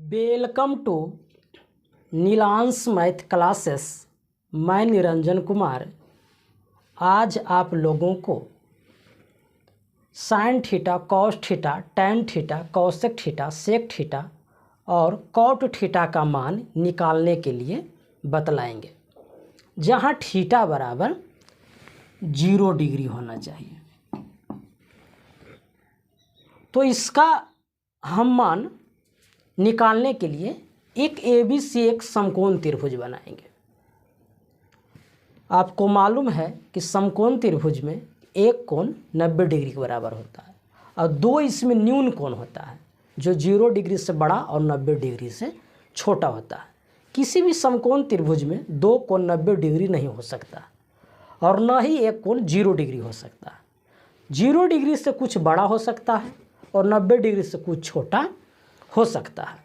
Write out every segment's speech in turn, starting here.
Welcome to Neelansh math classes. मैं निरंजन कुमार आज आप लोगों को sine theta, cos theta, tan theta, cosec theta, sec theta और कॉट थीटा का मान निकालने के लिए बतलाएंगे, जहाँ थीटा बराबर 0 डिग्री होना चाहिए। तो इसका हम मान निकालने के लिए एक ABC एक समकोण त्रिभुज बनाएंगे। आपको मालूम है कि समकोण त्रिभुज में एक कोण 90 डिग्री के बराबर होता है और दो इसमें न्यून कोण होता है जो 0 डिग्री से बड़ा और 90 डिग्री से छोटा होता है। किसी भी समकोण त्रिभुज में दो कोण 90 डिग्री नहीं हो सकता और न ही एक कोण 0 डिग्री हो सकता है। 0 डिग्री से कुछ बड़ा हो सकता है और 90 डिग्री से कुछ छोटा हो सकता है।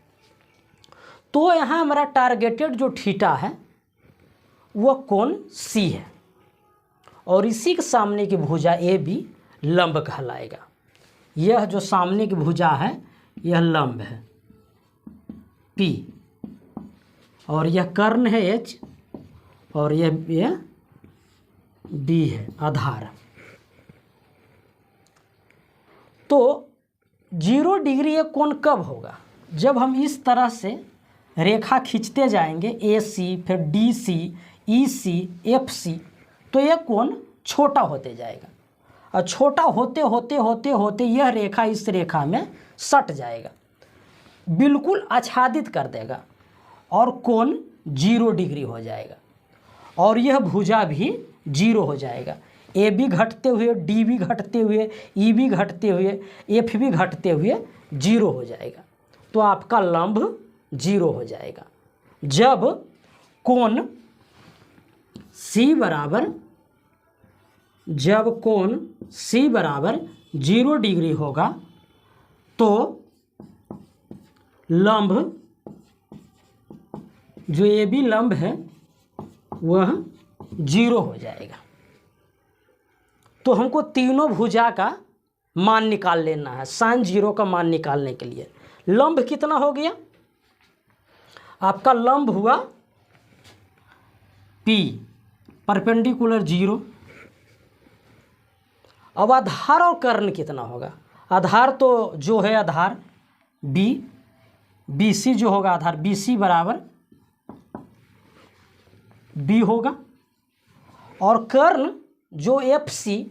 तो यहाँ हमारा टारगेटेड जो थीटा है वह कोण C है और इसी के सामने की भुजा AB लंब कहलाएगा। यह जो सामने की भुजा है यह लंब है P और यह कर्ण है H और यह B है आधार। तो 0 डिग्री एक कोण कब होगा? जब हम इस तरह से रेखा खींचते जाएंगे AC फिर DC EC FC तो यह कोण छोटा होते जाएगा और छोटा होते होते होते होते यह रेखा इस रेखा में सट जाएगा, बिल्कुल आच्छादित कर देगा और कोण 0 डिग्री हो जाएगा और यह भुजा भी 0 हो जाएगा। AB घटते हुए, DB घटते हुए, EB घटते हुए, FB घटते हुए 0 हो जाएगा। तो आपका लंब 0 हो जाएगा जब कोण C बराबर 0 डिग्री होगा तो लंब जो AB लंब है वह 0 हो जाएगा। तो हमको तीनों भुजा का मान निकाल लेना है। साइन 0 का मान निकालने के लिए लंब कितना हो गया? आपका लंब हुआ P परपेंडिकुलर 0। अब आधार और कर्ण कितना होगा? आधार तो जो है आधार BC जो होगा आधार BC बराबर B होगा और कर्ण जो FC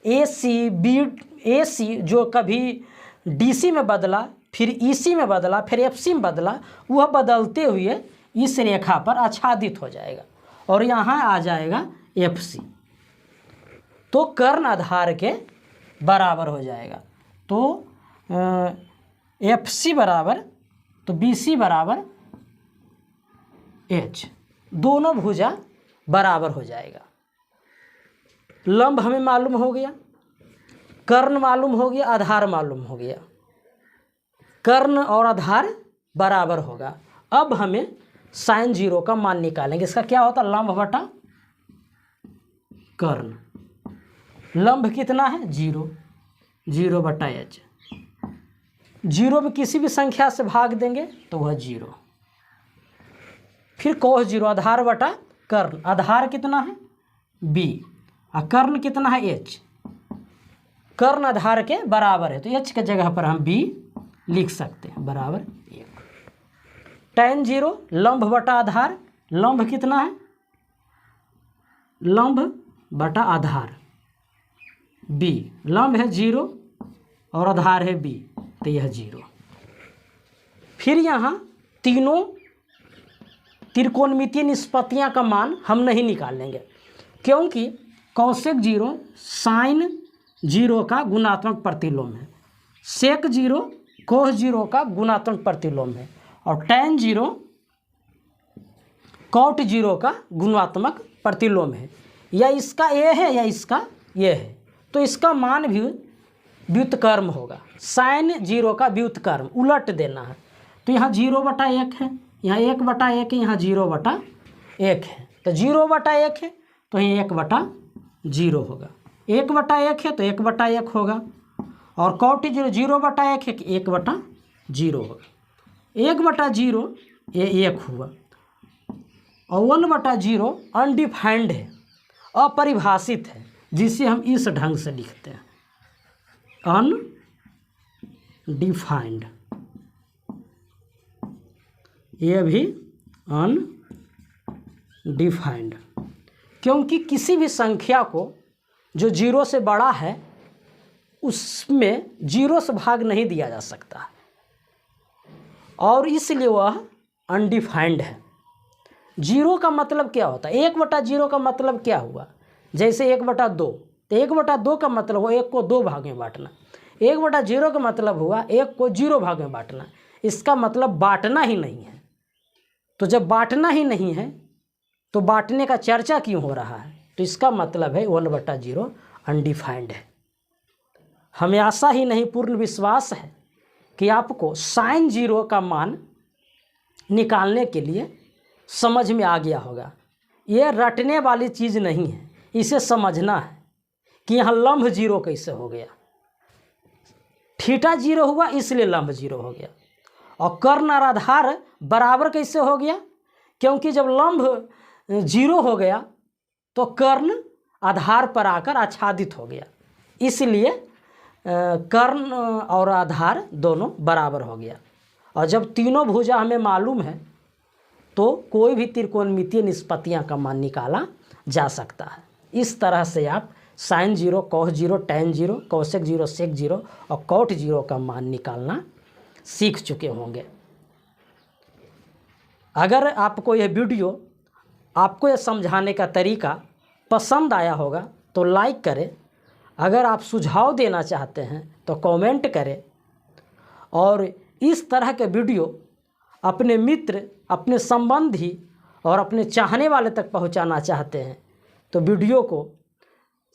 AC जो कभी DC में बदला फिर EC में बदला फिर FC में बदला, वह बदलते हुए इस रेखा पर आच्छादित हो जाएगा और यहाँ आ जाएगा FC। तो कर्ण आधार के बराबर हो जाएगा। तो FC बराबर तो BC बराबर H, दोनों भुजा बराबर हो जाएगा। लंब हमें मालूम हो गया, कर्ण मालूम हो गया, आधार मालूम हो गया। कर्ण और आधार बराबर होगा। अब हमें साइन 0 का मान निकालेंगे। इसका क्या होता है? लंब बटा कर्ण। लंब कितना है? 0 बटा H। 0 में किसी भी संख्या से भाग देंगे तो वह 0। फिर cos 0 आधार बटा कर्ण। आधार कितना है? B और कर्ण कितना है? H। कर्ण आधार के बराबर है तो H के जगह पर हम B लिख सकते हैं बराबर 1। tan 0 लंब बटा आधार। लंब कितना है? लंब बटा आधार B। लंब है 0 और आधार है B तो यह 0। फिर यहाँ तीनों त्रिकोणमितीय निष्पत्तियाँ का मान हम नहीं निकालेंगे क्योंकि कौशिक 0 साइन 0 का गुणात्मक प्रतिलोम है, सेक 0 कोस 0 का गुणात्मक प्रतिलोम है और tan 0 कॉट 0 का गुणात्मक प्रतिलोम है। या इसका A है या इसका ये है तो इसका मान भी व्युत्क्रम होगा। साइन 0 का व्युत्क्रम उलट देना है तो यहाँ 0 बटा 1 है, यहाँ 1 बटा 1 है, यहाँ 0 बटा 1 है तो 0 बटा 1 है तो यहाँ 1 बटा 0 होगा। 1 बटा 1 है तो 1 बटा 1 होगा और कॉट 0 बटा 1 है कि 1 बटा 0 होगा। 1/0 ये 1 हुआ, और 1/0 अनडिफाइंड है, अपरिभाषित है, जिसे हम इस ढंग से लिखते हैं अनडिफाइंड। ये भी अनडिफाइंड, क्योंकि किसी भी संख्या को जो 0 से बड़ा है उसमें 0 से भाग नहीं दिया जा सकता, और इसलिए वह अनडिफाइंड है। 0 का मतलब क्या होता है? 1/0 का मतलब क्या हुआ? जैसे 1/2, तो 1/2 का मतलब हुआ 1 को 2 भाग में बांटना। 1/0 का मतलब हुआ 1 को 0 भाग में बांटना। इसका मतलब बांटना ही नहीं है। तो जब बांटना ही नहीं है तो बांटने का चर्चा क्यों हो रहा है? तो इसका मतलब है 1/0 अनडिफाइंड है। हमें आशा ही नहीं पूर्ण विश्वास है कि आपको sin 0 का मान निकालने के लिए समझ में आ गया होगा। यह रटने वाली चीज़ नहीं है, इसे समझना है कि यहाँ लंब 0 कैसे हो गया। थीटा 0 हुआ इसलिए लंब 0 हो गया, और कर्ण और आधार बराबर कैसे हो गया? क्योंकि जब लंब 0 हो गया तो कर्ण आधार पर आकर आच्छादित हो गया, इसलिए कर्ण और आधार दोनों बराबर हो गया। और जब तीनों भुजा हमें मालूम है तो कोई भी त्रिकोणमितीय निष्पत्तियां का मान निकाला जा सकता है। इस तरह से आप sin 0, cos 0, tan 0, cosec 0, sec 0 और cot 0 का मान निकालना सीख चुके होंगे। अगर आपको यह वीडियो, आपको यह समझाने का तरीका पसंद आया होगा तो लाइक करें। अगर आप सुझाव देना चाहते हैं तो कमेंट करें, और इस तरह के वीडियो अपने मित्र, अपने संबंधी और अपने चाहने वाले तक पहुंचाना चाहते हैं तो वीडियो को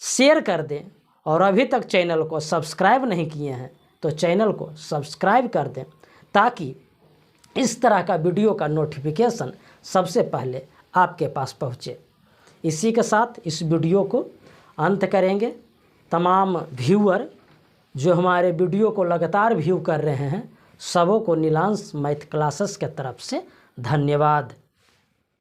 शेयर कर दें, और अभी तक चैनल को सब्सक्राइब नहीं किए हैं तो चैनल को सब्सक्राइब कर दें, ताकि इस तरह का वीडियो का नोटिफिकेशन सबसे पहले आपके पास पहुँचे। इसी के साथ इस वीडियो को अंत करेंगे। तमाम व्यूअर जो हमारे वीडियो को लगातार व्यू कर रहे हैं, सबों को नीलांश मैथ क्लासेस के तरफ से धन्यवाद।